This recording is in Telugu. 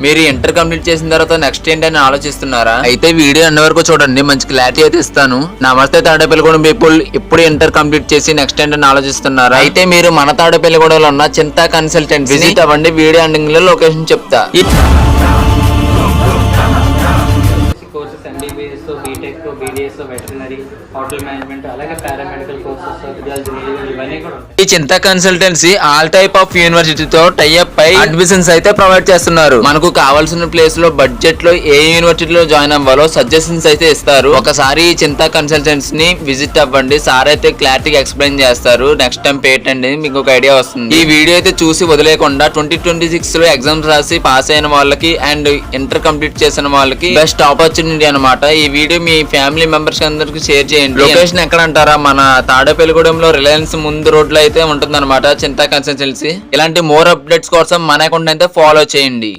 మీరు ఇంటర్ కంప్లీట్ చేసిన తర్వాత నెక్స్ట్ ఏంటని ఆలోచిస్తున్నారా? అయితే వీడియో అన్ని వరకు చూడండి, మంచి క్లారిటీ అయితే ఇస్తాను. నమస్తే తాడేపల్లిగూడెం పీపుల్, ఇప్పుడు ఇంటర్ కంప్లీట్ చేసి నెక్స్ట్ ఏంటని ఆలోచిస్తున్నారా? అయితే మీరు మన తాడేపల్లిగూడెంలో ఉన్న చింతా కన్సల్టెంట్ విజిట్ అవ్వండి. వీడియో ఎండింగ్ లో లొకేషన్ చెప్తా. Courses MBBS, B Tech, BDS, veterinary, hotel management, అలాగే పారామెడికల్ కోర్సెస్, ఇవన్నీ కూడా ఉంటాయి. ఈ Chinta consultancy all type of యూనివర్సిటీతో టైఅప్ పై అడ్మిషన్స్ అయితే ప్రొవైడ్ చేస్తున్నారు. మనకు కావాల్సిన ప్లేస్ లో బడ్జెట్ లో ఏ యూనివర్సిటీలో జాయిన్ అవ్వాలో సజెషన్స్ అయితే ఇస్తారు. ఒకసారి ఈ చింతా కన్సల్టెన్సీ ని విజిట్ అవ్వండి. సార్ అయితే క్లారిటీగా ఎక్స్ప్లెయిన్ చేస్తారు. నెక్స్ట్ టైం పేటండి, మీకు ఒక ఐడియా వస్తుంది. ఈ వీడియో అయితే చూసి వదిలేకుండా 2026 లో ఎగ్జామ్స్ రాసి పాస్ అయిన వాళ్ళకి అండ్ ఇంటర్ కంప్లీట్ చేసిన వాళ్ళకి బెస్ట్ ఆపర్చునిటీ అన్నమాట. ఈ వీడియో మీ ఫ్యామిలీ మెంబర్స్ అందరికి షేర్ చేయండి. లొకేషన్ ఎక్కడ అంటారా? మన తాడేపల్లిగూడెంలో రిలయన్స్ ముందు రోడ్ లో అయితే ఉంటుందన్నమాట చింతా కన్సల్టెన్సీ. ఇలాంటి మోర్ అప్డేట్స్ కోసం మన అకౌంట్ అయితే ఫాలో చేయండి.